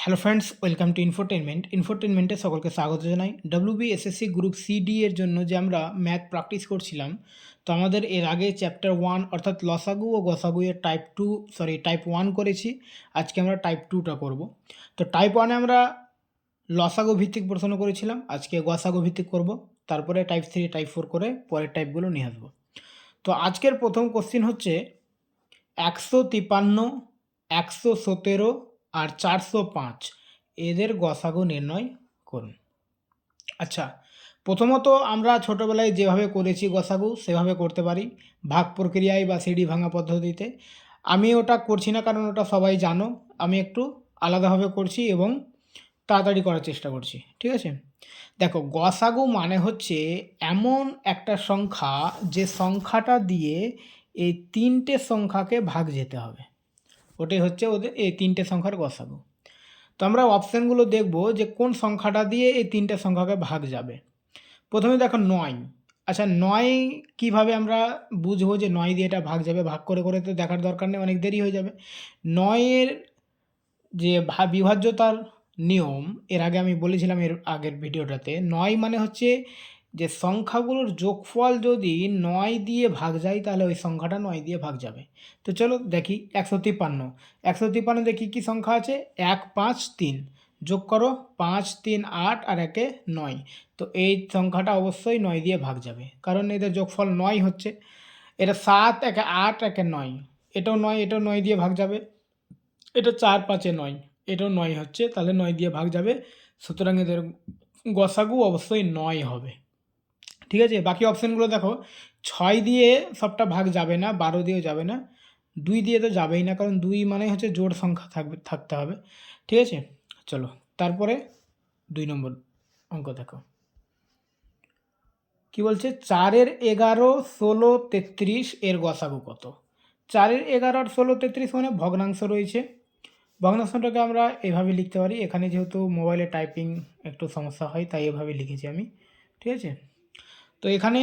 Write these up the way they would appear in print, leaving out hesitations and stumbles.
Hello friends, welcome to ইনফোটেনমেন্টে সকলকে স্বাগত জানাই। WBSSC গ্রুপ সিডি এর জন্য যে আমরা ম্যাথ প্র্যাকটিস করছিলাম, তো আমাদের এর আগে চ্যাপ্টার 1 অর্থাৎ লসাগু ও গসাগু এর টাইপ 1 করেছি। আজকে আমরা টাইপ 2টা করব। তো টাইপ 1 এ আমরা লসাগু ভিত্তিক প্রশ্ন করেছিলাম, আজকে গসাগু ভিত্তিক করব। তারপরে টাইপ 3 টাইপ 4 করে পরের টাইপগুলো নিয়ে আসবো। তো আজকের প্রথম কোশ্চিন হচ্ছে 153, 117 আর 405 এদের গসাগু নির্ণয় করুন। আচ্ছা, প্রথমত আমরা ছোটোবেলায় যেভাবে করেছি গসাগু সেভাবে করতে পারি, ভাগ প্রক্রিয়ায় বা সিঁড়ি ভাঙা পদ্ধতিতে। আমি ওটা করছি না কারণ ওটা সবাই জানো। আমি একটু আলাদাভাবে করছি এবং তাড়াতাড়ি করার চেষ্টা করছি, ঠিক আছে? দেখো, গসাগু মানে হচ্ছে এমন একটা সংখ্যা যে সংখ্যাটা দিয়ে এই তিনটে সংখ্যাকে ভাগ যেতে হবে। ওটাই হচ্ছে ওদের এই তিনটে সংখ্যার গসাগু। তো আমরা অপশানগুলো দেখব যে কোন সংখ্যাটা দিয়ে এই তিনটে সংখ্যাকে ভাগ যাবে। প্রথমে দেখো 9। আচ্ছা, 9 কিভাবে আমরা বুঝবো যে 9 দিয়ে এটা ভাগ যাবে? ভাগ করে করে তো দেখার দরকার নেই, অনেক দেরি হয়ে যাবে। 9 এর যে বিভাজ্যতার নিয়ম এর আগে আমি বলেছিলাম এর আগের ভিডিওটাতে। 9 মানে হচ্ছে যে সংখ্যাগুলোর যোগফল যদি 9 দিয়ে ভাগ যায় তাহলে ওই সংখ্যাটা 9 দিয়ে ভাগ যাবে। তো চলো দেখি 153। 153 দিয়ে কী কী সংখ্যা আছে? 1, 5, 3 যোগ করো, 5, 3, 8 আর 1 9। তো এই সংখ্যাটা অবশ্যই 9 দিয়ে ভাগ যাবে, কারণ এদের যোগফল 9 হচ্ছে। এটা 7, 1 8, 1 9, এটাও 9, এটাও 9 দিয়ে ভাগ যাবে। এটা 4, 5 9, এটাও 9 হচ্ছে, তাহলে 9 দিয়ে ভাগ যাবে। সুতরাং এদের গসাগু অবশ্যই 9 হবে, ঠিক আছে? বাকি অপশানগুলো দেখো, 6 দিয়ে সবটা ভাগ যাবে না, 12 দিয়েও যাবে না, 2 দিয়ে তো যাবেই না, কারণ 2 মানে হচ্ছে জোড় সংখ্যা থাকতে হবে, ঠিক আছে? চলো তারপরে 2 নম্বর অঙ্ক দেখো কি বলছে। 4 11, 16, 33 এর গসাগু কত? 4 11 আর 16, 33 মানে ভগ্নাংশ রয়েছে। ভগ্নাংশটাকে আমরা এভাবে লিখতে পারি। এখানে যেহেতু মোবাইলে টাইপিং একটু সমস্যা হয় তাই এভাবে লিখেছি আমি, ঠিক আছে? তো এখানে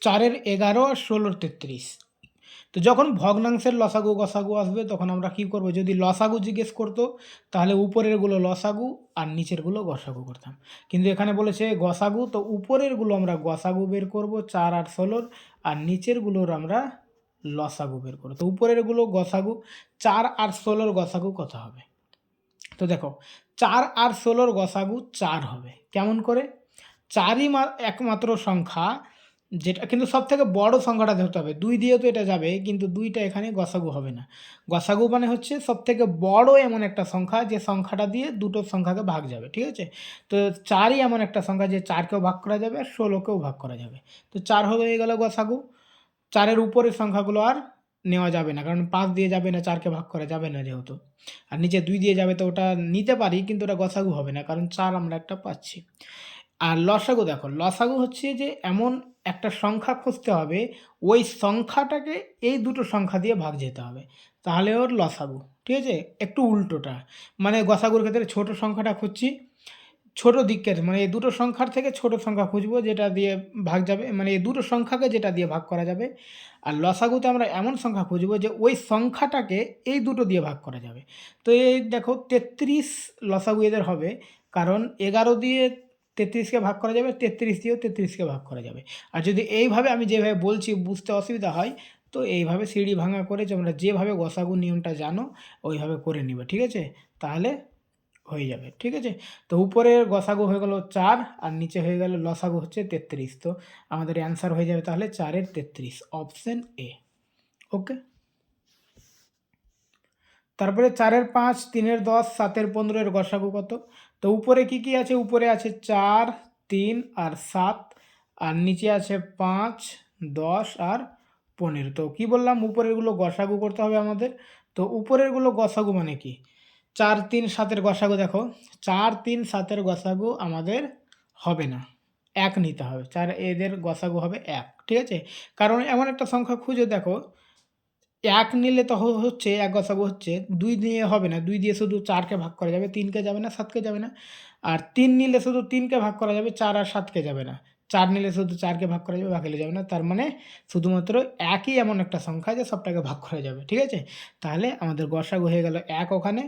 4 11 আর 16 33। তো যখন ভগ্নাংশের লসাগু গসাগু আসবে তখন আমরা কি করব? যদি লসাগু জিজ্ঞেস করতো তাহলে উপরেরগুলো লসাগু আর নিচেরগুলো গসাগু করতাম। কিন্তু এখানে বলেছে গসাগু, তো উপরেরগুলো আমরা গসাগু বের করব 4 আর 16, আর নিচেরগুলোর আমরা লসাগু বের করব। তো উপরেরগুলো গসাগু, 4 আর 16 গসাগু কত হবে? তো দেখো, 4 আর 16 গসাগু 4 হবে। কেমন করে? 4ই একমাত্র সংখ্যা যেটা, কিন্তু সবথেকে বড় সংখ্যাটা ধরতে হবে। 2 দিয়েও তো এটা যাবে, কিন্তু 2টা এখানে গসাগু হবে না। গসাগু মানে হচ্ছে সবথেকে বড় এমন একটা সংখ্যা যে সংখ্যাটা দিয়ে দুটো সংখ্যাকে ভাগ যাবে, ঠিক আছে? তো 4ই এমন একটা সংখ্যা যে 4কেও ভাগ করা যাবে আর 16কেও ভাগ করা যাবে। তো 4 হয়ে গেল গসাগু। 4-এর উপরের সংখ্যাগুলো আর নেওয়া যাবে না, কারণ 5 দিয়ে যাবে না, 4কে ভাগ করা যাবে না যেহেতু। আর নিচে 2 দিয়ে যাবে, তো ওটা নিতে পারি কিন্তু ওটা গসাগু হবে না, কারণ 4 আমরা একটা পাচ্ছি। আর লসাগু দেখো, লসাগু হচ্ছে যে এমন একটা সংখ্যা খুঁজতে হবে, ওই সংখ্যাটাকে এই দুটো সংখ্যা দিয়ে ভাগ যেতে হবে, তাহলে ওর লসাগু, ঠিক আছে? একটু উল্টোটা, মানে গসাগুর ক্ষেত্রে ছোট সংখ্যাটা খুঁজছি, ছোট দিকের মানে এই দুটো সংখ্যার থেকে ছোট সংখ্যা খুঁজবো যেটা দিয়ে ভাগ যাবে, মানে এই দুটো সংখ্যাকে যেটা দিয়ে ভাগ করা যাবে। আর লসাগুতে আমরা এমন সংখ্যা খুঁজবো যে ওই সংখ্যাটাকে এই দুটো দিয়ে ভাগ করা যাবে। তো এই দেখো 33 লসাগু এদের হবে, কারণ 11 দিয়ে 33কে ভাগ করা যাবে, 33 দিয়েও 33কে ভাগ করা যাবে। আর যদি এইভাবে আমি যেভাবে বলছি বুঝতে অসুবিধা হয়, তো এইভাবে সিঁড়ি ভাঙা করে তোমরা যেভাবে গসাগু নিয়মটা জানো ওইভাবে করে নিবে, ঠিক আছে? তাহলে হয়ে যাবে, ঠিক আছে? তো উপরের গসাগু হয়ে গেল 4 আর নিচে হয়ে গেল লসাগু হচ্ছে 33। তো আমাদের অ্যান্সার হয়ে যাবে তাহলে 4 33, অপশন এ। ওকে, তারপরে 4 5, 3 10, 7 15 এর গসাগু কত? তো উপরে কি কি আছে? উপরে আছে 4, 3 আর 7, আর নিচে আছে 5, 10 আর 15। তো কি বললাম? উপরেরগুলো গসাগু করতে হবে আমাদের। তো উপরেরগুলো গসাগু মানে কি? 4 3 7 গসাগু দেখো, 4 3 7 গসাগু আমাদের হবে না, 1 নিতে হবে। 4 এদের গসাগু হবে 1, ঠিক আছে? কারণ এমন একটা সংখ্যা খুঁজে দেখো, 1 নিলে তো হচ্ছে 1 গসাগু হচ্ছে, 2 দিয়ে হবে না, 2 দিয়ে শুধু 4কে ভাগ করা যাবে, 3কে যাবে না, 7কে যাবে না। আর 3 নিলে শুধু 3কে ভাগ করা যাবে, 4 আর 7কে যাবে না। 4 নিলে শুধু 4কে ভাগ করা যাবে, বাকি যাবে না। তার মানে শুধুমাত্র একই এমন একটা সংখ্যা যে সবটাকে ভাগ করা যাবে, ঠিক আছে? তাহলে আমাদের গসাগু হয়ে গেল 1 ওখানে।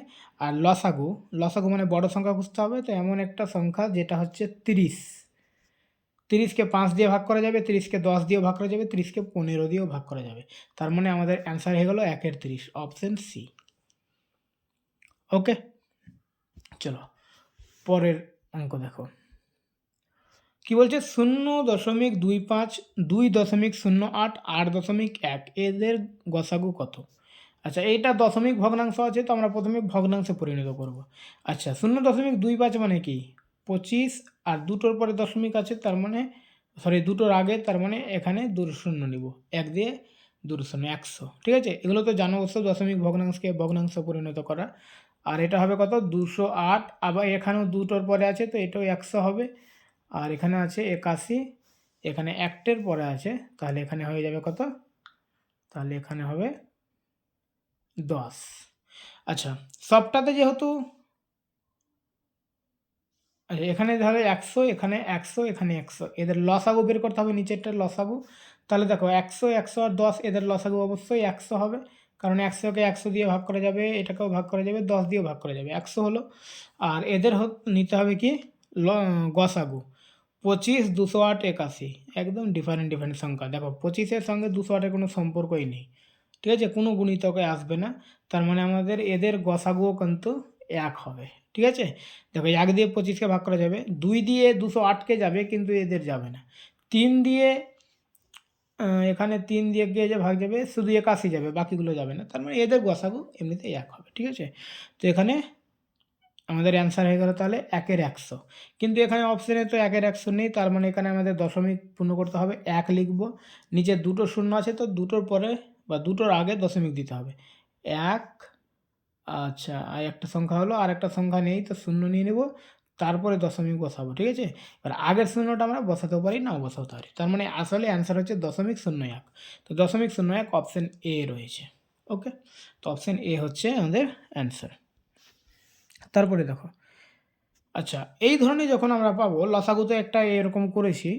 আর লসাগু মানে বড় সংখ্যা খুঁজতে হবে, তো এমন একটা সংখ্যা যেটা হচ্ছে 30। 30কে 5 দিয়ে ভাগ করা যাবে, 30কে 10 দিয়েও ভাগ করা যাবে, 30কে 15 দিয়েও ভাগ করা যাবে। তার মানে আমাদের অ্যান্সার হয়ে গেল 1 এর 30, অপশন সি। ওকে, চলো পরের অঙ্ক দেখো কি বলছে। 0.25, 2.08, 8.1 এদের গসাগু কত? আচ্ছা, এইটা দশমিক ভগ্নাংশ আছে, তো আমরা প্রথমে ভগ্নাংশে পরিণত করব। আচ্ছা, 0.25 মানে কি 25, আর দুটোর পরে দশমিক আছে, তার মানে দুটোর আগে, তার মানে এখানে 2 শূন্য নিব, 1 দিয়ে 2 শূন্য 100, ঠিক আছে? এগুলো তো জানো অবশ্য, দশমিক ভগ্নাংশকে ভগ্নাংশে পরিণত করা। আর এটা হবে কত 208, আবার এখানেও দুটোর পরে আছে, তো এটাও 100 হবে। আর এখানে আছে 81, এখানে একটের পরে আছে, তাহলে এখানে হয়ে যাবে কত? তাহলে এখানে হবে 10। আচ্ছা, সবটাতে যেহেতু আচ্ছা এখানে ধরো 100, এখানে 100, এখানে 100, এদের লসাগু বের করতে হবে, নিচেরটার লসাগু। তাহলে দেখো 100, 100 আর 10, এদের লসাগু অবশ্যই 100 হবে, কারণ 100কে 100 দিয়ে ভাগ করা যাবে, এটাকেও ভাগ করা যাবে, 10 দিয়েও ভাগ করা যাবে, 100 হলো। আর এদের নিতে হবে কি গসাগু। 25, 208, 81, একদম ডিফারেন্ট সংখ্যা। দেখো 25-এর সঙ্গে 208-এর কোনো সম্পর্কই নেই, ঠিক আছে? কোনো গুণিতকে আসবে না। তার মানে আমাদের এদের গসাগুও কিন্তু 1 হবে, ঠিক আছে? দেখো 1 দিয়ে 25কে ভাগ করা যাবে, 2 দিয়ে 208কে যাবে, কিন্তু এদের যাবে না। 3 দিয়ে এখানে 3 দিয়ে গিয়ে যে ভাগ যাবে, শুধু 81 যাবে, বাকিগুলো যাবে না। তার মানে এদের গসাগু এমনিতেই 1 হবে, ঠিক আছে? তো এখানে আমাদের অ্যান্সার হয়ে গেল তাহলে 1 এর 100। কিন্তু এখানে অপশানে তো 1 এর 100 নেই, তার মানে এখানে আমাদের দশমিক পূর্ণ করতে হবে, 1 লিখব। নিচে দুটো শূন্য আছে, তো দুটোর পরে বা দুটোর আগে দশমিক দিতে হবে, 1। আচ্ছা, আর একটা সংখ্যা হলো, আর একটা সংখ্যা নেই, তো শূন্য নিয়ে নেব, তারপরে দশমিক বসাবো, ঠিক আছে? এবার আগের শূন্যটা আমরা বসাতেও পারি, নাও বসাতে পারি। তার মানে আসলে অ্যান্সার হচ্ছে 0.01। তো 0.01 অপশান এ রয়েছে। ওকে, তো অপশান এ হচ্ছে আমাদের অ্যান্সার। তারপরে দেখো, আচ্ছা এই ধরনের যখন আমরা পাবো, লসাগু তো একটা এরকম করেছি,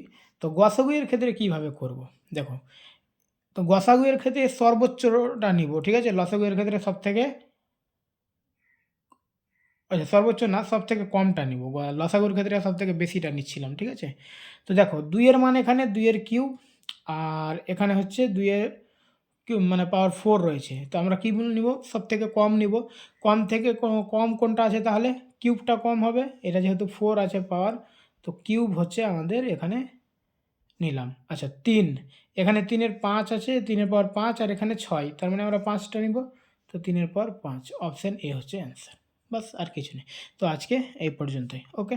তো গসাগু এর ক্ষেত্রে কিভাবে করব? দেখো, তো গসাগু এর ক্ষেত্রে সর্বোচ্চটা নিব, ঠিক আছে? লসাগু এর ক্ষেত্রে সবথেকে আচ্ছা সর্বোচ্চ না, সবথেকে কমটা নিব। লসাগুর ক্ষেত্রে সবথেকে বেশিটা নিচ্ছিলাম, ঠিক আছে? তো দেখো 2 এর মান এখানে 2 এর কিউব, আর এখানে হচ্ছে 2 এর কিউব মানে পাওয়ার 4 রয়েছে। তো আমরা কী নিব? সবথেকে কম নিব। কম থেকে কম কোনটা আছে, তাহলে কিউবটা কম হবে। এটা যেহেতু 4 আছে পাওয়ার, তো কিউব হচ্ছে আমাদের এখানে নিলাম। আচ্ছা 3, এখানে 3 এর 5 আছে, 3 এর পাওয়ার 5, আর এখানে 6, তার মানে আমরা 5টা নিব। তো 3 এর পাওয়ার 5, অপশান এ হচ্ছে অ্যান্সার। বাস, আর কিছু নেই। তো আজকে এই পর্যন্তই। ওকে।